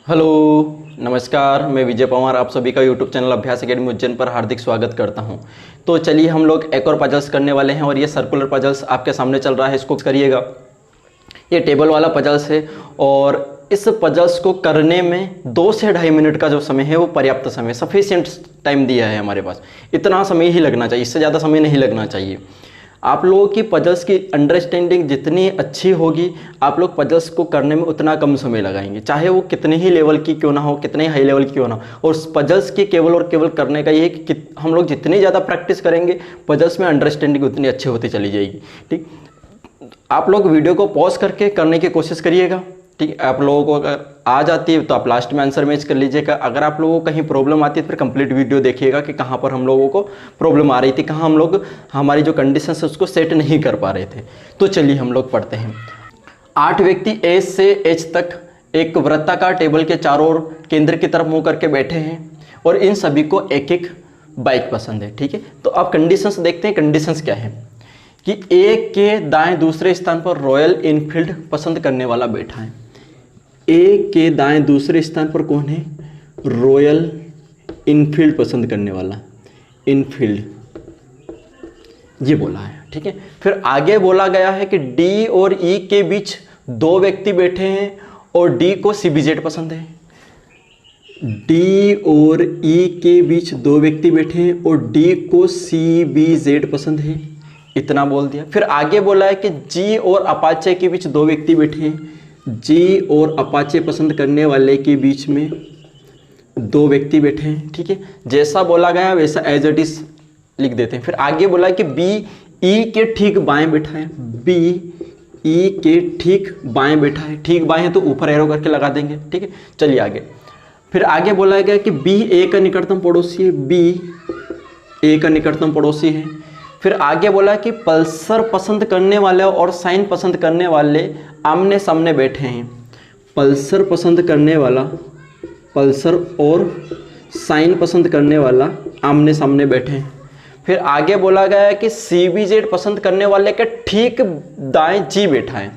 Hello, नमस्कार। मैं विजय पवार आप सभी का यूट्यूब चैनल अभ्यास एकेडमी उज्जैन पर हार्दिक स्वागत करता हूं। तो चलिए हम लोग एक और पजल्स करने वाले हैं और ये सर्कुलर पजल्स आपके सामने चल रहा है, इसको करिएगा। ये टेबल वाला पजल्स है और इस पजल्स को करने में 2 से 2.5 मिनट का जो समय है वो पर्याप्त समय, सफिशिएंट टाइम दिया है हमारे पास। इतना समय ही लगना चाहिए, इससे ज़्यादा समय नहीं लगना चाहिए। आप लोगों की पजल्स की अंडरस्टैंडिंग जितनी अच्छी होगी, आप लोग पजल्स को करने में उतना कम समय लगाएंगे, चाहे वो कितने ही लेवल की क्यों ना हो, कितने ही हाई लेवल की क्यों ना हो। और पजल्स की केवल और केवल करने का ये है कि हम लोग जितनी ज़्यादा प्रैक्टिस करेंगे, पजल्स में अंडरस्टैंडिंग उतनी अच्छी होती चली जाएगी। ठीक, आप लोग वीडियो को पॉज करके करने की कोशिश करिएगा। ठीक, आप लोगों को अगर आ जाती है तो आप लास्ट में आंसर मैच कर लीजिएगा। अगर आप लोगों को कहीं प्रॉब्लम आती है फिर कंप्लीट वीडियो देखिएगा कि कहाँ पर हम लोगों को प्रॉब्लम आ रही थी, कहाँ हम लोग हमारी जो कंडीशंस है उसको सेट नहीं कर पा रहे थे। तो चलिए हम लोग पढ़ते हैं। 8 व्यक्ति ए से एच तक एक वृत्ताकार टेबल के चारों ओर केंद्र की तरफ मुँह करके बैठे हैं और इन सभी को एक एक बाइक पसंद है। ठीक है, तो आप कंडीशंस देखते हैं। कंडीशंस क्या है कि ए के दाएं दूसरे स्थान पर रॉयल इनफील्ड पसंद करने वाला बैठा है। ए के दाएं दूसरे स्थान पर कौन है? रॉयल इनफील्ड पसंद करने वाला, इनफील्ड, ये बोला है। ठीक है, फिर आगे बोला गया है कि डी और ई के बीच 2 व्यक्ति बैठे हैं और डी को सीबीजेड पसंद है। डी और ई के बीच 2 व्यक्ति बैठे हैं और डी को सीबीजेड पसंद है, इतना बोल दिया। फिर आगे बोला है कि जी और अपाचे के बीच 2 व्यक्ति बैठे हैं। जी और अपाचे पसंद करने वाले के बीच में 2 व्यक्ति बैठे हैं। ठीक है, जैसा बोला गया वैसा एज इट इज लिख देते हैं। फिर आगे बोला है कि बी ई के ठीक बाएं बैठा है। बी ई के ठीक बाएं बैठा है। ठीक बाएं है तो ऊपर एरो करके लगा देंगे। ठीक है, चलिए आगे। फिर आगे बोला गया कि बी ए का निकटतम पड़ोसी है। बी ए का निकटतम पड़ोसी है। फिर आगे बोला कि पल्सर पसंद करने वाले और साइन पसंद करने वाले आमने सामने बैठे हैं। पल्सर पसंद करने वाला, पल्सर और साइन पसंद करने वाला आमने सामने बैठे हैं। फिर आगे बोला गया है कि सीबीजेड पसंद करने वाले के ठीक दाएं जी बैठा है।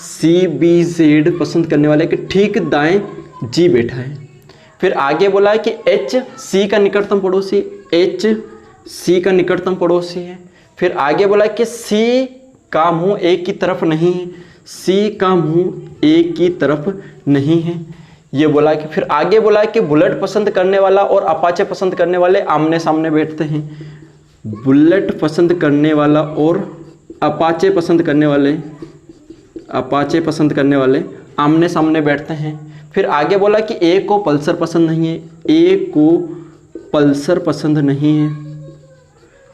सीबीजेड पसंद करने वाले के ठीक दाएं जी बैठा है। फिर आगे बोला है कि एच सी का निकटतम पड़ोसी, एच सी का निकटतम पड़ोसी है। फिर आगे बोला कि सी का मुंह एक की तरफ नहीं है। सी का मुंह एक की तरफ नहीं है, ये बोला कि। फिर आगे बोला कि बुलेट पसंद करने वाला और अपाचे पसंद करने वाले आमने सामने बैठते हैं। बुलेट पसंद करने वाला और अपाचे पसंद करने वाले, अपाचे पसंद करने वाले आमने सामने बैठते हैं। फिर आगे बोला कि ए को पल्सर पसंद नहीं है। ए को पल्सर पसंद नहीं है।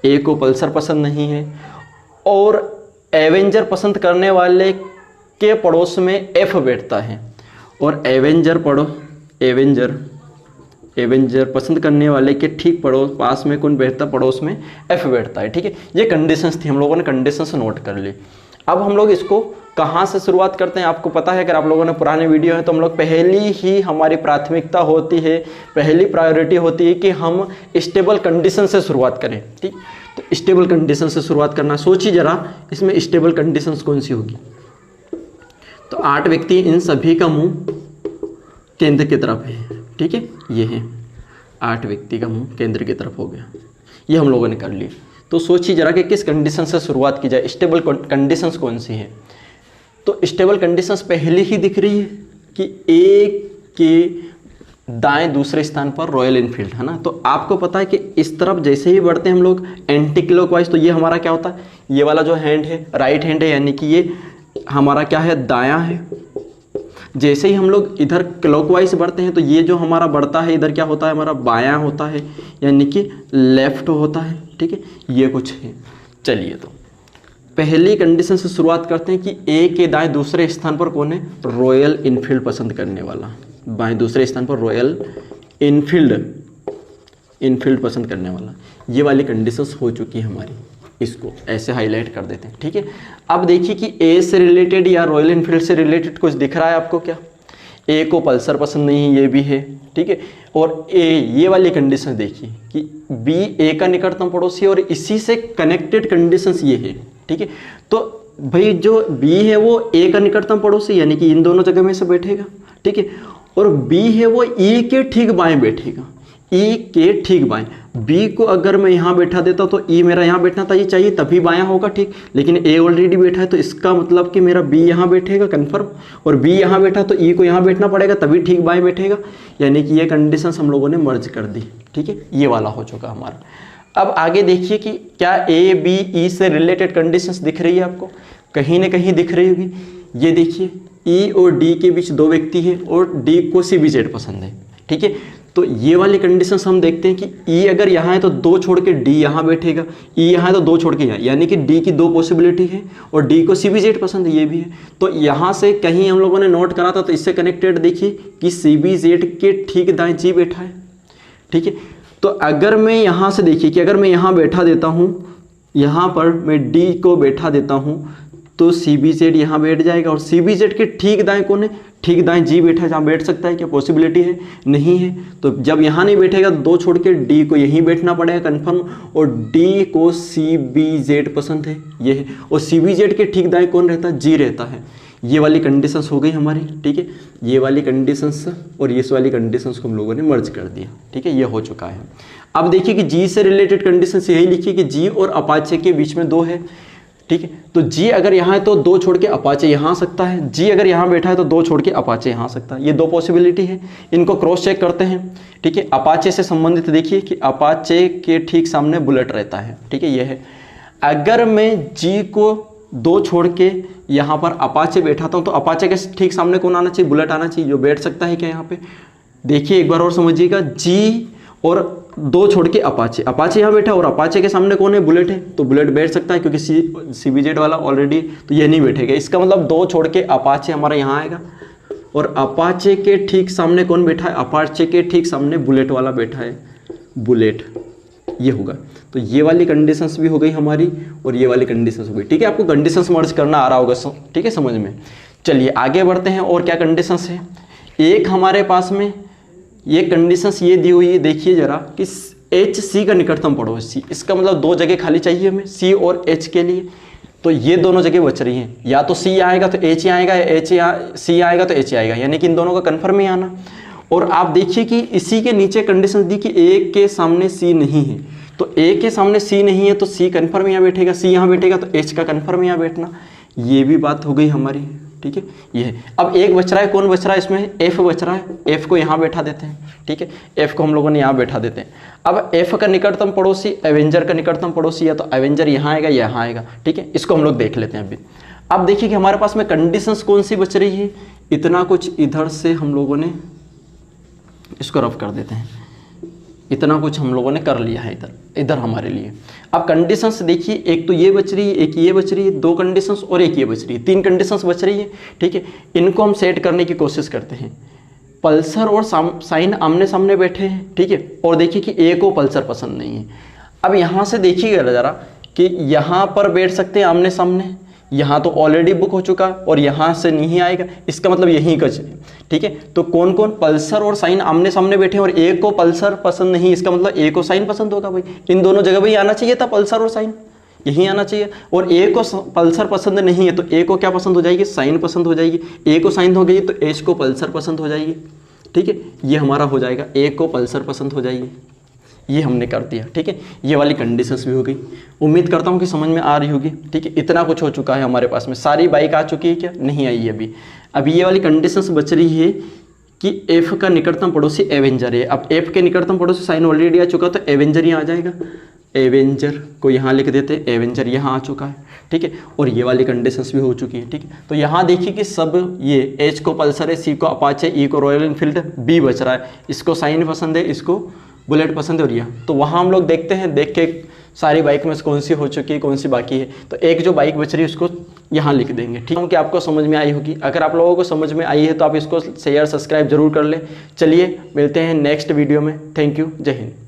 ए को पल्सर पसंद नहीं है और एवेंजर पसंद करने वाले के पड़ोस में एफ बैठता है और एवेंजर पसंद करने वाले के ठीक पास में कौन बैठता? पड़ोस में एफ बैठता है। ठीक है, ये कंडीशंस थी, हम लोगों ने कंडीशंस नोट कर ली। अब हम लोग इसको कहाँ से शुरुआत करते हैं? आपको पता है, अगर आप लोगों ने पुराने वीडियो है तो हम लोग पहली ही हमारी प्राथमिकता होती है, पहली प्रायोरिटी होती है कि हम स्टेबल कंडीशन से शुरुआत करें। ठीक, तो स्टेबल कंडीशन से शुरुआत करना। सोचिए जरा, इसमें स्टेबल कंडीशंस कौन सी होगी? तो 8 व्यक्ति, इन सभी का मुंह केंद्र की तरफ है। ठीक है, ये है 8 व्यक्ति का मुंह केंद्र की तरफ हो गया, ये हम लोगों ने कर लिया। तो सोचिए जरा कि किस कंडीशन से शुरुआत की जाए, स्टेबल कंडीशंस कौन सी है? तो स्टेबल कंडीशंस पहले ही दिख रही है कि ए के दाएं दूसरे स्थान पर रॉयल इनफील्ड है ना। तो आपको पता है कि इस तरफ जैसे ही बढ़ते हैं हम लोग एंटी क्लॉकवाइज, तो ये हमारा क्या होता है? ये वाला जो हैंड है राइट हैंड है, यानी कि ये हमारा क्या है? दायां है। जैसे ही हम लोग इधर क्लॉकवाइज बढ़ते हैं तो ये जो हमारा बढ़ता है इधर क्या होता है? हमारा बायां होता है, यानी कि लेफ्ट होता है। ठीक है, ये कुछ है। चलिए, तो पहली कंडीशन से शुरुआत करते हैं कि ए के दाएं दूसरे स्थान पर कौन है? रॉयल इनफील्ड पसंद करने वाला। बाएं दूसरे स्थान पर रॉयल इनफील्ड पसंद करने वाला, ये वाली कंडीशंस हो चुकी है हमारी। इसको ऐसे हाईलाइट कर देते हैं। ठीक है, अब देखिए कि ए से रिलेटेड या रॉयल इनफील्ड से रिलेटेड कुछ दिख रहा है आपको क्या? ए को पल्सर पसंद नहीं है, ये भी है। ठीक है, और ए, ये वाली कंडीशन देखिए कि बी ए का निकटतम पड़ोसी और इसी से कनेक्टेड कंडीशंस ये है। ठीक है, तो भाई जो बी है वो ए का निकटतम पड़ोसी, यानी कि इन दोनों जगह में से बैठेगा। ठीक है, और बी है वो ई के ठीक बाएं बैठेगा, ई के ठीक बाएं। बी को अगर मैं यहाँ बैठा देता तो ई मेरा यहाँ बैठना था, ये चाहिए तभी बायां होगा, ठीक। लेकिन ए ऑलरेडी बैठा है तो इसका मतलब कि मेरा बी यहाँ बैठेगा कन्फर्म, और बी यहाँ बैठा तो ई को यहाँ बैठना पड़ेगा तभी ठीक बाएं बैठेगा। यानी कि ये कंडीशंस हम लोगों ने मर्ज कर दी, ठीक है। ये वाला हो चुका हमारा। अब आगे देखिए कि क्या ए बी ई से रिलेटेड कंडीशंस दिख रही है आपको, कहीं ना कहीं दिख रही होगी। ये देखिए ई और डी के बीच दो व्यक्ति है और डी को सी बी जेड पसंद है, ठीक है। तो ये वाली कंडीशंस हम देखते हैं कि ई अगर यहाँ है तो दो छोड़ के डी यहाँ बैठेगा, ई यहाँ है तो दो छोड़ के यहाँ, यानी कि डी की दो पॉसिबिलिटी है और डी को सी बी जेड पसंद है, ये भी है। तो यहाँ से कहीं हम लोगों ने नोट करा था तो इससे कनेक्टेड देखिए कि सी बी जेड के ठीक दाएं जी बैठा है, ठीक है। तो अगर मैं यहाँ से देखिए कि अगर मैं यहाँ बैठा देता हूँ, यहाँ पर मैं डी को बैठा देता हूँ तो सी बी जेड यहाँ बैठ जाएगा और सी बी जेड के ठीक दाएं कौन है, ठीक दाएं जी बैठा है, जहाँ बैठ सकता है, क्या पॉसिबिलिटी है, नहीं है। तो जब यहाँ नहीं बैठेगा तो दो छोड़ के डी को यहीं बैठना पड़ेगा कन्फर्म, और डी को सी बी जेड पसंद है, ये है। और सी बी जेड के ठीक दाएं कौन रहता है, जी रहता है। ये वाली कंडीशंस हो गई हमारी, ठीक है। ये वाली कंडीशंस और इस वाली कंडीशंस को हम लोगों ने मर्ज कर दिया, ठीक है। ये हो चुका है। अब देखिए कि जी से रिलेटेड कंडीशंस यही लिखिए कि जी और अपाचे के बीच में दो है, ठीक है। तो जी अगर यहाँ है तो दो छोड़ के अपाचे यहाँ आ सकता है, जी अगर यहाँ बैठा है तो दो छोड़ के अपाचे यहाँ आ सकता है। ये दो पॉसिबिलिटी है, इनको क्रॉस चेक करते हैं, ठीक है। अपाचे से संबंधित देखिए कि अपाचे के ठीक सामने बुलेट रहता है, ठीक है, ये है। अगर मैं जी को दो छोड़ के यहाँ पर अपाचे बैठाता हूँ तो अपाचे के ठीक सामने कौन आना चाहिए, बुलेट आना चाहिए, जो बैठ सकता है क्या यहाँ पे। देखिए एक बार और समझिएगा, जी और दो छोड़ के अपाचे, अपाचे यहाँ बैठा और अपाचे के सामने कौन है, बुलेट है, तो बुलेट बैठ सकता है क्योंकि सी बी जेड वाला ऑलरेडी, तो ये नहीं बैठेगा। इसका मतलब दो छोड़ के अपाचे हमारा यहाँ आएगा और अपाचे के ठीक सामने कौन बैठा है, अपाचे के ठीक सामने बुलेट वाला बैठा है, बुलेट, ये होगा। तो ये वाली कंडीशंस भी हो गई हमारी और ये वाली कंडीशंस हो गई, ठीक है। आपको कंडीशंस मर्ज करना आ रहा होगा, ठीक है, समझ में। चलिए आगे बढ़ते हैं। और क्या कंडीशंस है, एक हमारे पास में ये कंडीशंस ये दी हुई है, देखिए जरा कि एच सी का निकटतम पड़ोसी, इसका मतलब दो जगह खाली चाहिए हमें सी और एच के लिए। तो ये दोनों जगह बच रही हैं, या तो सी आएगा तो एच ही आएगा, या एच सी आएगा तो एच आएगा, यानी कि इन दोनों का कन्फर्म ही आना। और आप देखिए कि इसी के नीचे कंडीशन दी कि ए के सामने सी नहीं है, तो ए के सामने सी नहीं है तो सी कन्फर्म यहाँ बैठेगा, सी यहाँ बैठेगा तो एच का कन्फर्म यहाँ बैठना। ये भी बात हो गई हमारी, ठीक है। ये है। अब एक बच रहा है, कौन बच रहा है इसमें, एफ बच रहा है, एफ को यहाँ बैठा देते हैं, ठीक है। एफ को हम लोगों ने यहाँ बैठा देते हैं। अब एफ का निकटतम पड़ोसी एवेंजर का निकटतम पड़ोसी, या तो एवेंजर यहाँ आएगा या यहाँ आएगा, ठीक है। इसको हम लोग देख लेते हैं अभी। अब देखिए कि हमारे पास में कंडीशंस कौन सी बच रही है, इतना कुछ इधर से हम लोगों ने इसको रफ कर देते हैं, इतना कुछ हम लोगों ने कर लिया है इधर हमारे लिए। अब कंडीशंस देखिए, एक तो ये बच रही है, एक ये बच रही है, दो कंडीशंस और एक ये बच रही है, तीन कंडीशंस बच रही है, ठीक है। इनको हम सेट करने की कोशिश करते हैं। पल्सर और साइन आमने सामने बैठे हैं, ठीक है। और देखिए कि ए को पल्सर पसंद नहीं है। अब यहाँ से देखिएगा ज़रा कि यहाँ पर बैठ सकते हैं आमने सामने, यहाँ तो ऑलरेडी बुक हो चुका और यहाँ से नहीं आएगा, इसका मतलब यहीं का, ठीक है। तो कौन कौन, पल्सर और साइन आमने सामने बैठे और ए को पल्सर पसंद नहीं, इसका मतलब ए को साइन पसंद होगा भाई। इन दोनों जगह भाई आना चाहिए था पल्सर और साइन, यहीं आना चाहिए। और ए को पल्सर पसंद नहीं है तो ए को क्या पसंद हो जाएगी, साइन पसंद हो जाएगी। ए को साइन हो गई तो एच को पल्सर पसंद हो जाएगी, ठीक है। ये हमारा हो जाएगा, ए को पल्सर पसंद हो जाएगी, ये हमने कर दिया, ठीक है। ये वाली कंडीशंस भी हो गई। उम्मीद करता हूँ कि समझ में आ रही होगी, ठीक है। इतना कुछ हो चुका है हमारे पास में। सारी बाइक आ चुकी है क्या, नहीं आई है अभी ये वाली कंडीशंस बच रही है कि एफ का निकटतम पड़ोसी एवेंजर है। अब एफ के निकटतम पड़ोसी साइन ऑलरेडी आ चुका तो एवेंजर यहाँ आ जाएगा, एवेंजर को यहाँ लिख देते हैं, एवेंजर यहाँ आ चुका है, ठीक है। और ये वाली कंडीशंस भी हो चुकी है, ठीक है। तो यहाँ देखिए कि सब ये एच को पल्सर है, सी को अपाचे, ई को रॉयल एनफील्ड, बी बच रहा है, इसको साइन पसंद है, इसको बुलेट पसंद है और यह। तो वहाँ हम लोग देखते हैं, देख के सारी बाइक में से कौन सी हो चुकी है, कौन सी बाकी है। तो एक जो बाइक बच रही है उसको यहाँ लिख देंगे, ठीक है। कि आपको समझ में आई होगी। अगर आप लोगों को समझ में आई है तो आप इसको शेयर सब्सक्राइब जरूर कर लें। चलिए मिलते हैं नेक्स्ट वीडियो में। थैंक यू, जय हिंद।